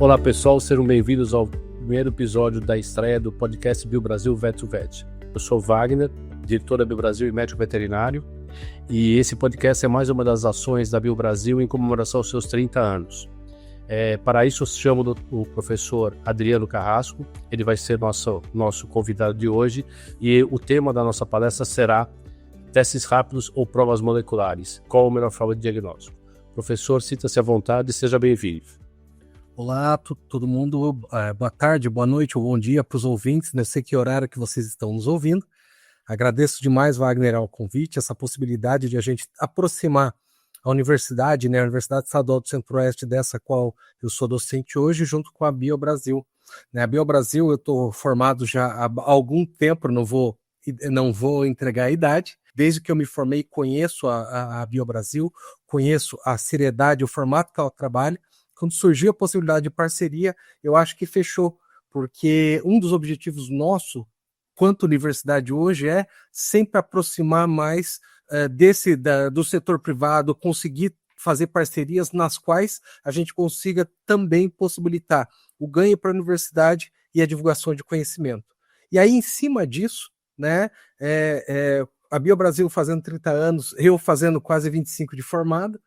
Olá pessoal, sejam bem-vindos ao primeiro episódio da estreia do podcast BioBrasil Vet2Vet. Eu sou Wagner, diretor da BioBrasil e médico veterinário, e esse podcast é mais uma das ações da BioBrasil em comemoração aos seus 30 anos. Para isso, eu chamo o professor Adriano Carrasco, ele vai ser nosso convidado de hoje, e o tema da nossa palestra será testes rápidos ou provas moleculares, qual a melhor forma de diagnóstico. Professor, sinta-se à vontade e seja bem-vindo. Olá, todo mundo, boa tarde, boa noite ou bom dia para os ouvintes, não sei que horário que vocês estão nos ouvindo. Agradeço demais, Wagner, ao convite, essa possibilidade de a gente aproximar a universidade, né, a Universidade Estadual do Centro-Oeste, dessa qual eu sou docente hoje, junto com a BioBrasil. A BioBrasil, eu estou formado já há algum tempo, não vou entregar a idade. Desde que eu me formei, conheço a BioBrasil, conheço a seriedade, o formato que ela trabalha. Quando surgiu a possibilidade de parceria, eu acho que fechou, porque um dos objetivos nosso, quanto universidade hoje, é sempre aproximar mais do setor privado, conseguir fazer parcerias nas quais a gente consiga também possibilitar o ganho para a universidade e a divulgação de conhecimento. E aí, em cima disso, né, a BioBrasil fazendo 30 anos, eu fazendo quase 25 de formado,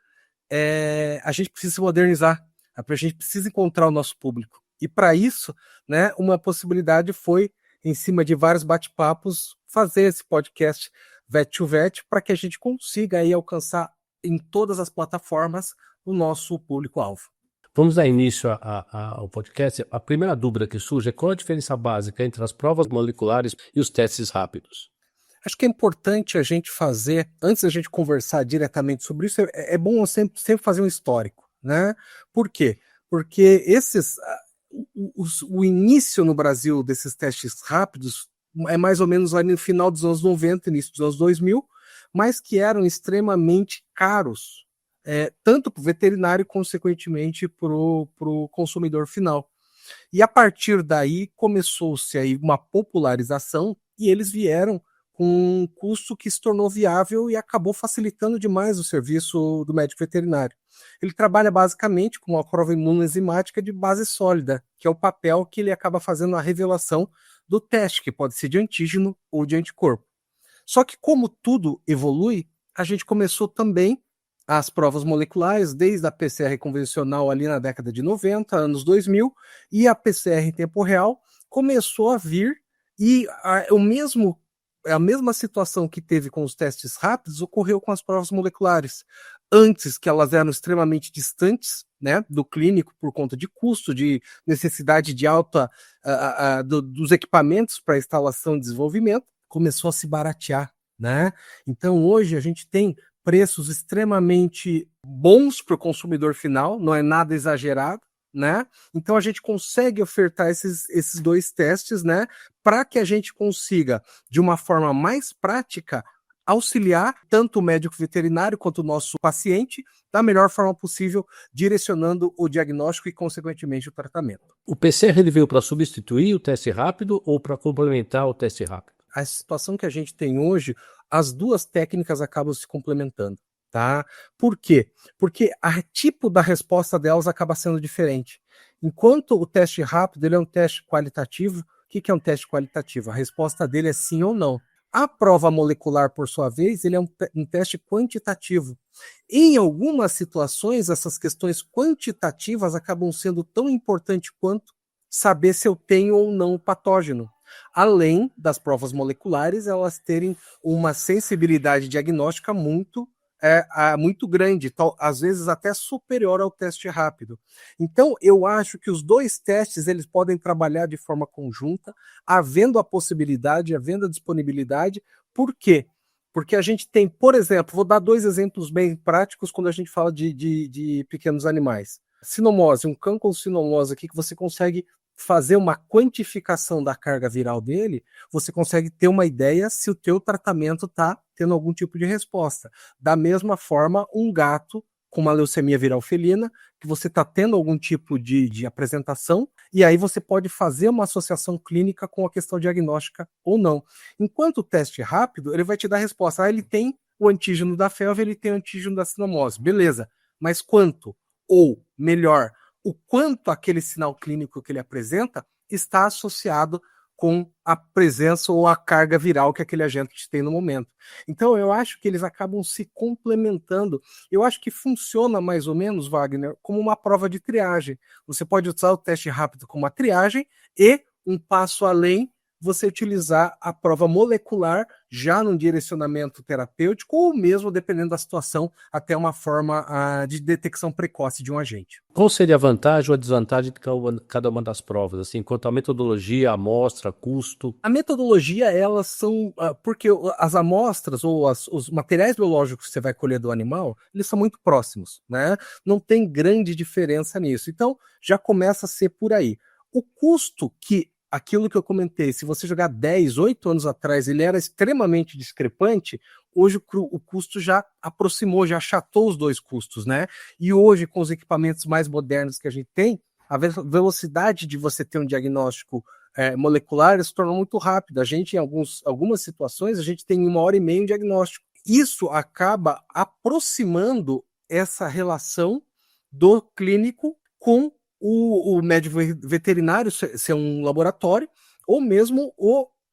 a gente precisa se modernizar. A gente precisa encontrar o nosso público. E para isso, né, uma possibilidade foi, em cima de vários bate-papos, fazer esse podcast Vet2Vet para que a gente consiga aí alcançar em todas as plataformas o nosso público-alvo. Vamos dar início ao podcast. A primeira dúvida que surge é qual a diferença básica entre as provas moleculares e os testes rápidos? Acho que é importante a gente fazer, antes da gente conversar diretamente sobre isso, é bom sempre fazer um histórico. Né? Por quê? Porque o início no Brasil desses testes rápidos é mais ou menos lá no final dos anos 90, início dos anos 2000, mas que eram extremamente caros, tanto para o veterinário, consequentemente para o consumidor final. E a partir daí começou-se aí uma popularização e eles vieram com um custo que se tornou viável e acabou facilitando demais o serviço do médico veterinário. Ele trabalha basicamente com uma prova imunoenzimática de base sólida, que é o papel que ele acaba fazendo a revelação do teste, que pode ser de antígeno ou de anticorpo. Só que como tudo evolui, a gente começou também as provas moleculares, desde a PCR convencional ali na década de 90, anos 2000, e a PCR em tempo real começou a vir, e a mesma situação que teve com os testes rápidos ocorreu com as provas moleculares. Antes, que elas eram extremamente distantes, né, do clínico por conta de custo, de necessidade de alta dos equipamentos para instalação e desenvolvimento, começou a se baratear, né? Então hoje a gente tem preços extremamente bons para o consumidor final, não é nada exagerado, né? Então a gente consegue ofertar esses dois testes, né, para que a gente consiga, de uma forma mais prática, auxiliar tanto o médico veterinário quanto o nosso paciente da melhor forma possível, direcionando o diagnóstico e, consequentemente, o tratamento. O PCR ele veio para substituir o teste rápido ou para complementar o teste rápido? A situação que a gente tem hoje, as duas técnicas acabam se complementando. Tá? Por quê? Porque o tipo da resposta delas acaba sendo diferente. Enquanto o teste rápido ele é um teste qualitativo, o que é um teste qualitativo? A resposta dele é sim ou não. A prova molecular, por sua vez, ele é um teste quantitativo. Em algumas situações, essas questões quantitativas acabam sendo tão importantes quanto saber se eu tenho ou não o patógeno. Além das provas moleculares, elas terem uma sensibilidade diagnóstica muito grande, às vezes até superior ao teste rápido. Então, eu acho que os dois testes eles podem trabalhar de forma conjunta, havendo a possibilidade, havendo a disponibilidade. Por quê? Porque a gente tem, por exemplo, vou dar dois exemplos bem práticos quando a gente fala de pequenos animais. Sinomose, um cão com sinomose aqui que você consegue fazer uma quantificação da carga viral dele, você consegue ter uma ideia se o teu tratamento está tendo algum tipo de resposta. Da mesma forma, um gato com uma leucemia viral felina, que você está tendo algum tipo de apresentação, e aí você pode fazer uma associação clínica com a questão diagnóstica ou não. Enquanto o teste rápido, ele vai te dar a resposta. Ele tem o antígeno da felve, ele tem o antígeno da sinomose. Beleza, mas quanto? Ou, melhor, o quanto aquele sinal clínico que ele apresenta está associado com a presença ou a carga viral que aquele agente tem no momento. Então, eu acho que eles acabam se complementando. Eu acho que funciona mais ou menos, Wagner, como uma prova de triagem. Você pode usar o teste rápido como uma triagem e, um passo além, você utilizar a prova molecular já num direcionamento terapêutico ou mesmo, dependendo da situação, até uma forma de detecção precoce de um agente. Qual seria a vantagem ou a desvantagem de cada uma das provas, assim, quanto à metodologia, amostra, custo? A metodologia, elas são... porque as amostras ou os materiais biológicos que você vai colher do animal, eles são muito próximos, né? Não tem grande diferença nisso. Então, já começa a ser por aí. O custo que aquilo que eu comentei, se você jogar 10, 8 anos atrás, ele era extremamente discrepante, hoje o custo já aproximou, já achatou os dois custos, né? E hoje, com os equipamentos mais modernos que a gente tem, a velocidade de você ter um diagnóstico molecular se tornou muito rápida. A gente, em algumas situações, a gente tem 1h30 um diagnóstico. Isso acaba aproximando essa relação do clínico com o médico veterinário, se é um laboratório, ou mesmo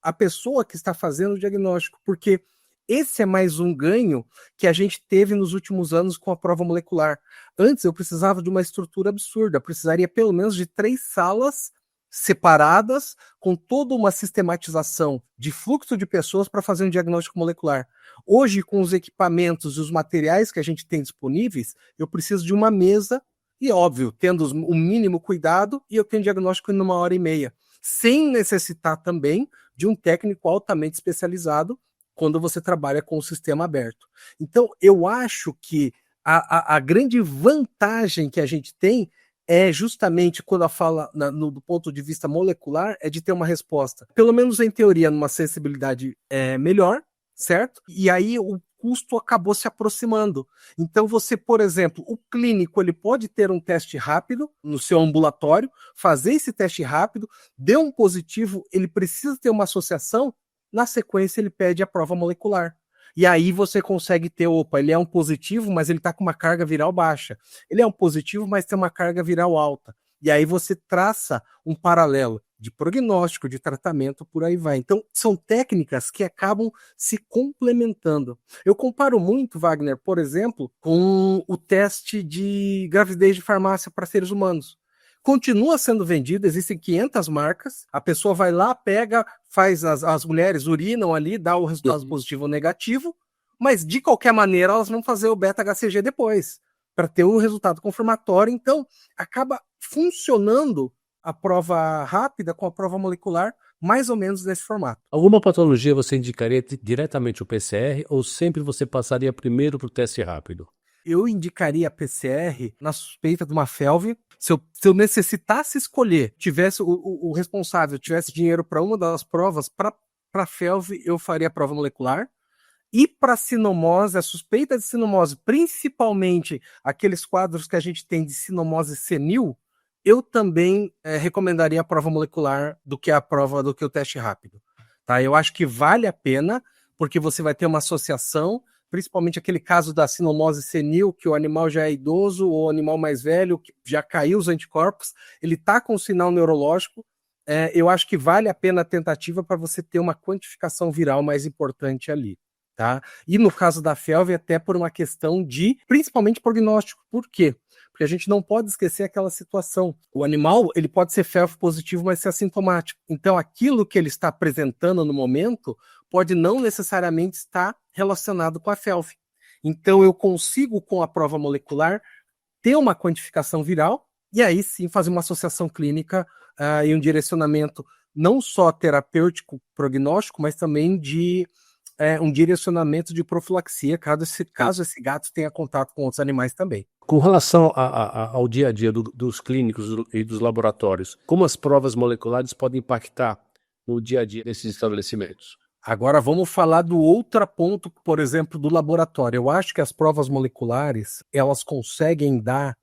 a pessoa que está fazendo o diagnóstico, porque esse é mais um ganho que a gente teve nos últimos anos com a prova molecular. Antes eu precisava de uma estrutura absurda, eu precisaria pelo menos de 3 salas separadas, com toda uma sistematização de fluxo de pessoas para fazer um diagnóstico molecular. Hoje, com os equipamentos e os materiais que a gente tem disponíveis, eu preciso de uma mesa e, óbvio, tendo o mínimo cuidado, e eu tenho diagnóstico em 1h30, sem necessitar também de um técnico altamente especializado quando você trabalha com o sistema aberto. Então, eu acho que a grande vantagem que a gente tem é justamente quando a fala do ponto de vista molecular, é de ter uma resposta, pelo menos em teoria, numa sensibilidade melhor, certo? E aí o custo acabou se aproximando. Então você, por exemplo, o clínico ele pode ter um teste rápido no seu ambulatório, fazer esse teste rápido, deu um positivo, ele precisa ter uma associação, na sequência ele pede a prova molecular. E aí você consegue ter, ele é um positivo, mas ele está com uma carga viral baixa. Ele é um positivo, mas tem uma carga viral alta. E aí você traça um paralelo de prognóstico, de tratamento, por aí vai. Então, são técnicas que acabam se complementando. Eu comparo muito, Wagner, por exemplo, com o teste de gravidez de farmácia para seres humanos. Continua sendo vendido, existem 500 marcas, a pessoa vai lá, pega, faz as mulheres urinam ali, dá o resultado positivo ou negativo, mas de qualquer maneira elas vão fazer o beta-HCG depois, para ter o resultado confirmatório. Então, acaba funcionando a prova rápida com a prova molecular, mais ou menos nesse formato. Alguma patologia você indicaria diretamente o PCR ou sempre você passaria primeiro para o teste rápido? Eu indicaria a PCR na suspeita de uma FeLV. Se eu necessitasse escolher, tivesse o responsável, tivesse dinheiro para uma das provas, para FeLV eu faria a prova molecular. E para sinomose, a suspeita de sinomose, principalmente aqueles quadros que a gente tem de sinomose senil, eu também recomendaria a prova molecular do que o teste rápido. Tá? Eu acho que vale a pena, porque você vai ter uma associação, principalmente aquele caso da sinomose senil, que o animal já é idoso, ou o animal mais velho, que já caiu os anticorpos, ele está com sinal neurológico. Eu acho que vale a pena a tentativa para você ter uma quantificação viral mais importante ali. Tá? E no caso da FeLV, até por uma questão de, principalmente, prognóstico. Por quê? Porque a gente não pode esquecer aquela situação. O animal, ele pode ser FeLV positivo, mas ser assintomático. Então, aquilo que ele está apresentando no momento pode não necessariamente estar relacionado com a FeLV. Então, eu consigo, com a prova molecular, ter uma quantificação viral e aí sim fazer uma associação clínica e um direcionamento não só terapêutico, prognóstico, mas também de um direcionamento de profilaxia, caso esse gato tenha contato com outros animais também. Com relação ao dia a dia dos clínicos e dos laboratórios, como as provas moleculares podem impactar no dia a dia desses estabelecimentos? Agora vamos falar do outro ponto, por exemplo, do laboratório. Eu acho que as provas moleculares, elas conseguem dar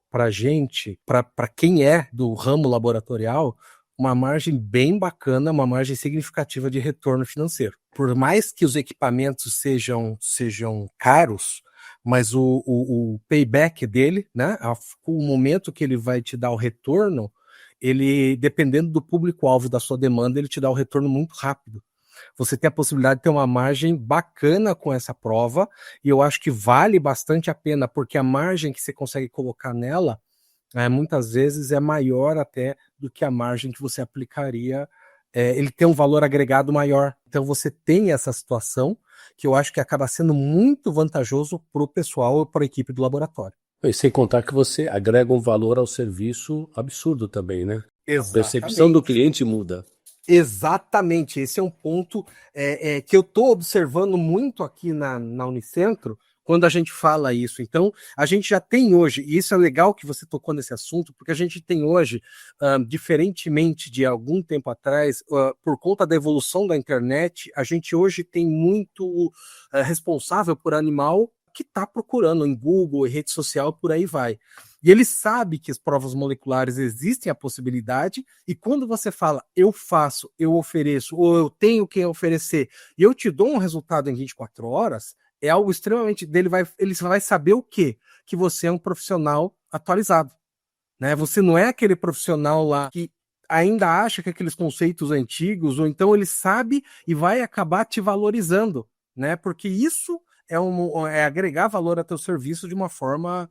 para a gente, para quem é do ramo laboratorial, uma margem bem bacana, uma margem significativa de retorno financeiro. Por mais que os equipamentos sejam caros, mas o payback dele, né, o momento que ele vai te dar o retorno, ele, dependendo do público-alvo da sua demanda, ele te dá o retorno muito rápido. Você tem a possibilidade de ter uma margem bacana com essa prova, e eu acho que vale bastante a pena, porque a margem que você consegue colocar nela, muitas vezes é maior até do que a margem que você aplicaria. Ele tem um valor agregado maior. Então você tem essa situação que eu acho que acaba sendo muito vantajoso para o pessoal e para a equipe do laboratório. E sem contar que você agrega um valor ao serviço absurdo também, né? Exatamente. A percepção do cliente muda. Exatamente, esse é um ponto que eu estou observando muito aqui na Unicentro, quando a gente fala isso. Então, a gente já tem hoje, e isso é legal que você tocou nesse assunto, porque a gente tem hoje, diferentemente de algum tempo atrás, por conta da evolução da internet, a gente hoje tem muito responsável por animal que está procurando em Google e rede social, por aí vai. E ele sabe que as provas moleculares existem a possibilidade, e quando você fala, eu faço, eu ofereço, ou eu tenho que oferecer, e eu te dou um resultado em 24 horas, é algo extremamente... ele vai saber o quê? Que você é um profissional atualizado. Né? Você não é aquele profissional lá que ainda acha que aqueles conceitos antigos, ou então ele sabe e vai acabar te valorizando, né? Porque isso é agregar valor a teu serviço de uma forma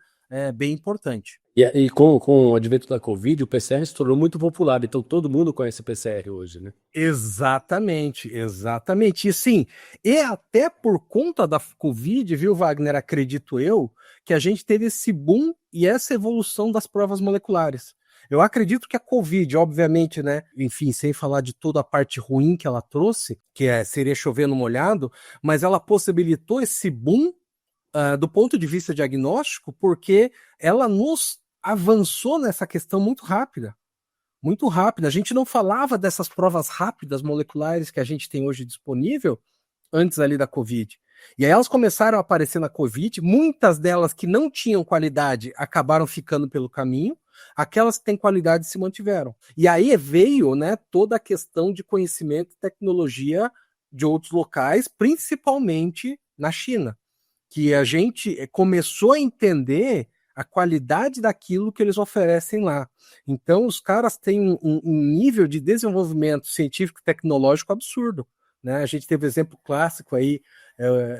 bem importante. E com o advento da Covid, o PCR se tornou muito popular, então todo mundo conhece PCR hoje, né? Exatamente, exatamente. E sim, e até por conta da Covid, viu, Wagner, acredito eu, que a gente teve esse boom e essa evolução das provas moleculares. Eu acredito que a Covid, obviamente, né, enfim, sem falar de toda a parte ruim que ela trouxe, que seria chover no molhado, mas ela possibilitou esse boom do ponto de vista diagnóstico, porque ela nos avançou nessa questão muito rápida. Muito rápida. A gente não falava dessas provas rápidas moleculares que a gente tem hoje disponível antes ali da Covid. E aí elas começaram a aparecer na Covid, muitas delas que não tinham qualidade acabaram ficando pelo caminho, aquelas que têm qualidade se mantiveram. E aí veio, né, toda a questão de conhecimento e tecnologia de outros locais, principalmente na China, que a gente começou a entender a qualidade daquilo que eles oferecem lá. Então, os caras têm um nível de desenvolvimento científico e tecnológico absurdo. Né? A gente teve um exemplo clássico aí,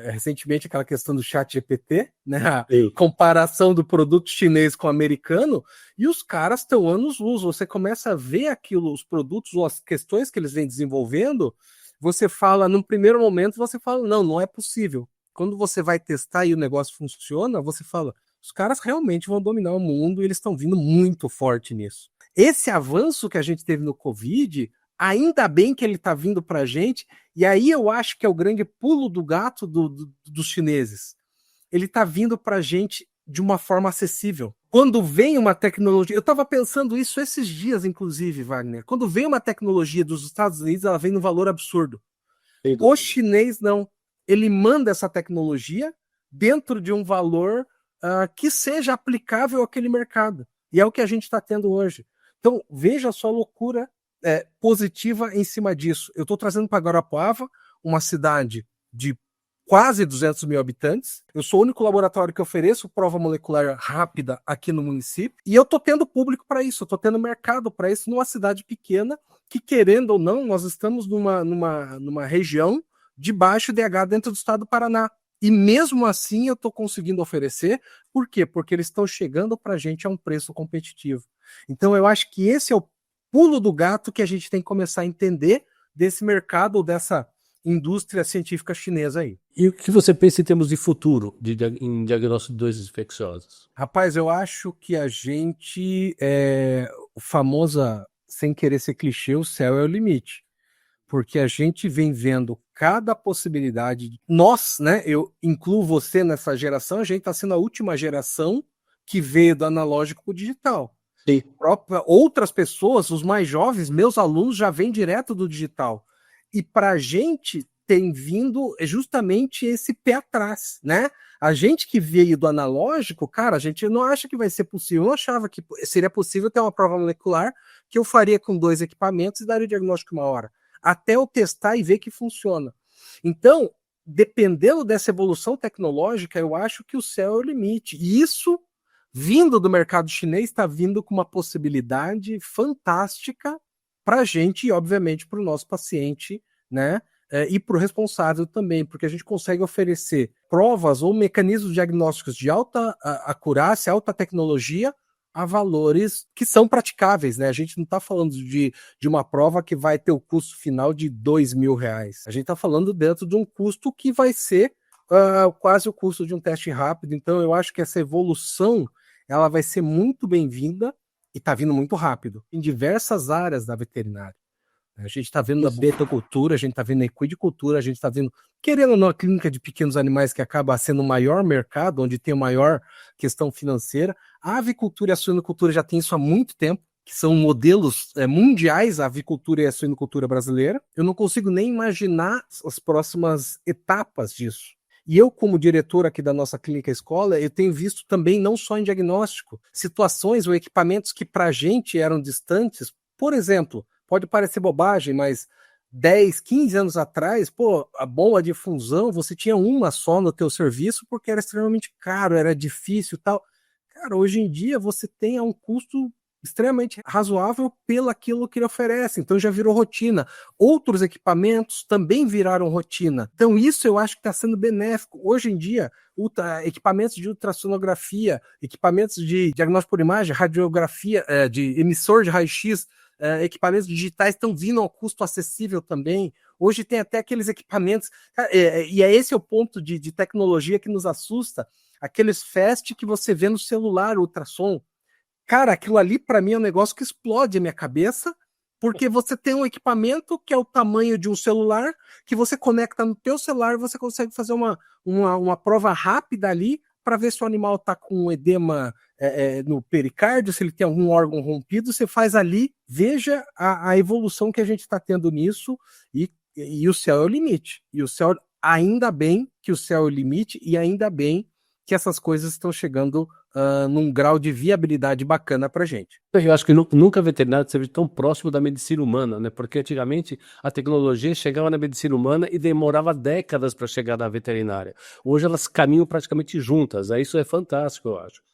recentemente, aquela questão do chat GPT, né? A comparação do produto chinês com o americano, e os caras estão anos-luz. Você começa a ver aquilo, os produtos ou as questões que eles vêm desenvolvendo, você fala, num primeiro momento, você fala, não é possível. Quando você vai testar e o negócio funciona, você fala, os caras realmente vão dominar o mundo e eles estão vindo muito forte nisso. Esse avanço que a gente teve no Covid, ainda bem que ele está vindo para a gente, e aí eu acho que é o grande pulo do gato dos chineses. Ele está vindo para a gente de uma forma acessível. Quando vem uma tecnologia, eu estava pensando isso esses dias, inclusive, Wagner, quando vem uma tecnologia dos Estados Unidos, ela vem num valor absurdo. O chinês não. Ele manda essa tecnologia dentro de um valor que seja aplicável àquele mercado. E é o que a gente está tendo hoje. Então, veja só a loucura positiva em cima disso. Eu estou trazendo para Guarapuava, uma cidade de quase 200 mil habitantes. Eu sou o único laboratório que ofereço prova molecular rápida aqui no município. E eu estou tendo público para isso, eu estou tendo mercado para isso numa cidade pequena que, querendo ou não, nós estamos numa região de baixo DH dentro do estado do Paraná. E mesmo assim eu estou conseguindo oferecer. Por quê? Porque eles estão chegando para a gente a um preço competitivo. Então eu acho que esse é o pulo do gato que a gente tem que começar a entender desse mercado ou dessa indústria científica chinesa aí. E o que você pensa em termos de futuro em diagnóstico de doenças infecciosas? Rapaz, eu acho que a gente, o famoso, sem querer ser clichê, o céu é o limite. Porque a gente vem vendo cada possibilidade. Nós, né, eu incluo você nessa geração, a gente está sendo a última geração que veio do analógico para o digital. Sim. Outras pessoas, os mais jovens, meus alunos, já vêm direto do digital. E para a gente tem vindo justamente esse pé atrás, né? A gente que veio do analógico, cara, a gente não acha que vai ser possível. Eu não achava que seria possível ter uma prova molecular que eu faria com 2 equipamentos e daria o diagnóstico em 1 hora. Até eu testar e ver que funciona. Então, dependendo dessa evolução tecnológica, eu acho que o céu é o limite. E isso, vindo do mercado chinês, está vindo com uma possibilidade fantástica para a gente e, obviamente, para o nosso paciente, né? E para o responsável também, porque a gente consegue oferecer provas ou mecanismos diagnósticos de alta acurácia, alta tecnologia, a valores que são praticáveis, né? A gente não está falando de uma prova que vai ter o custo final de R$2.000. A gente está falando dentro de um custo que vai ser quase o custo de um teste rápido. Então, eu acho que essa evolução ela vai ser muito bem-vinda e está vindo muito rápido em diversas áreas da veterinária. A gente está vendo a betocultura, a gente está vendo a equidicultura, a gente está vendo, querendo ou não, a clínica de pequenos animais que acaba sendo o maior mercado, onde tem a maior questão financeira. A avicultura e a suinocultura já tem isso há muito tempo, que são modelos mundiais, a avicultura e a suinocultura brasileira. Eu não consigo nem imaginar as próximas etapas disso. E eu, como diretor aqui da nossa clínica escola, eu tenho visto também, não só em diagnóstico, situações ou equipamentos que para a gente eram distantes. Por exemplo, pode parecer bobagem, mas 10, 15 anos atrás, a bomba de fusão, você tinha uma só no teu serviço porque era extremamente caro, era difícil e tal. Cara, hoje em dia você tem a um custo extremamente razoável pelo aquilo que ele oferece, então já virou rotina. Outros equipamentos também viraram rotina. Então isso eu acho que está sendo benéfico. Hoje em dia, equipamentos de ultrassonografia, equipamentos de diagnóstico por imagem, radiografia, de emissor de raio-x, equipamentos digitais estão vindo ao custo acessível também. Hoje tem até aqueles equipamentos, e é esse o ponto de tecnologia que nos assusta, aqueles fast que você vê no celular, ultrassom. Cara, aquilo ali para mim é um negócio que explode a minha cabeça, porque você tem um equipamento que é o tamanho de um celular, que você conecta no teu celular e você consegue fazer uma prova rápida ali para ver se o animal está com edema no pericárdio, se ele tem algum órgão rompido, você faz ali, veja a evolução que a gente está tendo nisso, e o céu é o limite. E o céu, ainda bem que o céu é o limite, e ainda bem que essas coisas estão chegando num grau de viabilidade bacana para a gente. Eu acho que nunca a veterinária esteve tão próximo da medicina humana, né? Porque antigamente a tecnologia chegava na medicina humana e demorava décadas para chegar na veterinária. Hoje elas caminham praticamente juntas. Isso é fantástico, eu acho.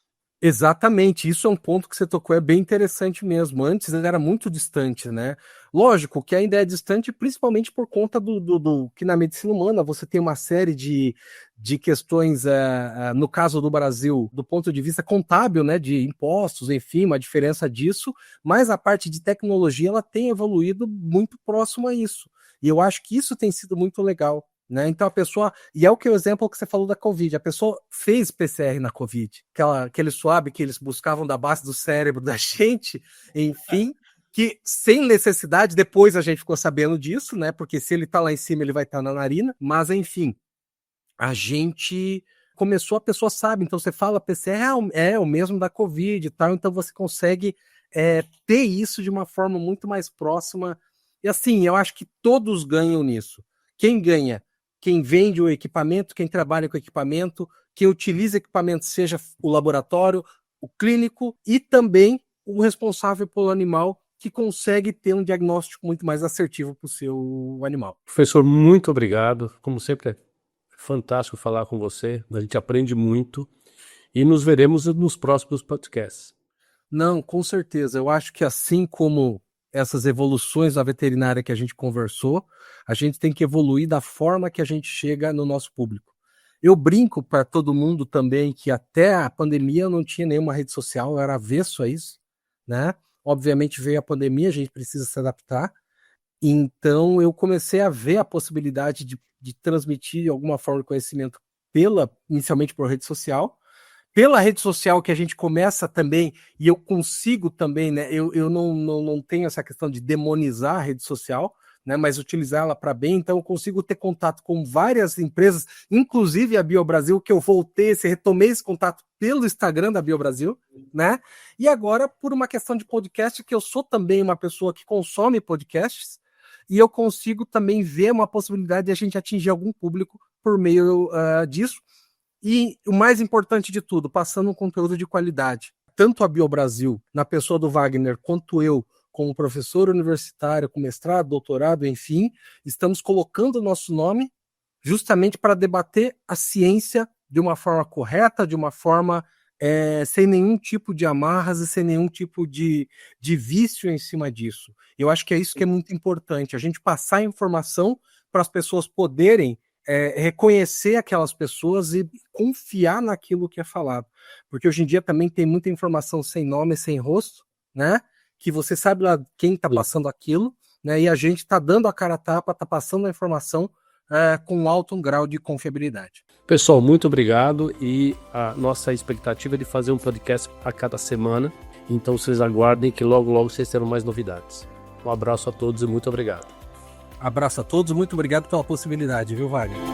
Exatamente, isso é um ponto que você tocou, é bem interessante mesmo. Antes ele era muito distante, né? Lógico que ainda é distante, principalmente por conta do que na medicina humana você tem uma série de questões, no caso do Brasil, do ponto de vista contábil, né? De impostos, enfim, uma diferença disso, mas a parte de tecnologia ela tem evoluído muito próximo a isso. E eu acho que isso tem sido muito legal. Né? Então a pessoa, e é o exemplo que você falou da Covid, a pessoa fez PCR na Covid, aquele swab que eles buscavam da base do cérebro da gente, enfim, que sem necessidade, depois a gente ficou sabendo disso, né? Porque se ele tá lá em cima, ele vai estar na narina, mas enfim, a gente começou, a pessoa sabe, então você fala PCR é o mesmo da Covid e tal, então você consegue ter isso de uma forma muito mais próxima, e assim, eu acho que todos ganham nisso. Quem ganha? Quem vende o equipamento, quem trabalha com o equipamento, quem utiliza o equipamento, seja o laboratório, o clínico e também o responsável pelo animal, que consegue ter um diagnóstico muito mais assertivo para o seu animal. Professor, muito obrigado. Como sempre, é fantástico falar com você. A gente aprende muito e nos veremos nos próximos podcasts. Não, com certeza. Eu acho que assim como essas evoluções da veterinária que a gente conversou, a gente tem que evoluir da forma que a gente chega no nosso público. Eu brinco para todo mundo também que até a pandemia eu não tinha nenhuma rede social, eu era avesso a isso, né? Obviamente veio a pandemia, a gente precisa se adaptar. Então eu comecei a ver a possibilidade de transmitir de alguma forma o conhecimento inicialmente por rede social. Pela rede social que a gente começa também, e eu consigo também, né? Eu não tenho essa questão de demonizar a rede social, né? Mas utilizá-la para bem, então eu consigo ter contato com várias empresas, inclusive a BioBrasil, que eu retomei esse contato pelo Instagram da BioBrasil, né? E agora, por uma questão de podcast, que eu sou também uma pessoa que consome podcasts, e eu consigo também ver uma possibilidade de a gente atingir algum público por meio disso. E o mais importante de tudo, passando um conteúdo de qualidade. Tanto a BioBrasil, na pessoa do Wagner, quanto eu, como professor universitário, com mestrado, doutorado, enfim, estamos colocando o nosso nome justamente para debater a ciência de uma forma correta, de uma forma sem nenhum tipo de amarras e sem nenhum tipo de vício em cima disso. Eu acho que é isso que é muito importante, a gente passar a informação para as pessoas poderem reconhecer aquelas pessoas e confiar naquilo que é falado. Porque hoje em dia também tem muita informação sem nome, sem rosto, né? Que você sabe lá quem está passando aquilo, né? E a gente está dando a cara a tapa, está passando a informação com alto grau de confiabilidade. Pessoal, muito obrigado, e a nossa expectativa é de fazer um podcast a cada semana, então vocês aguardem que logo vocês terão mais novidades. Um abraço a todos e muito obrigado. Abraço a todos, muito obrigado pela possibilidade, viu, Wagner?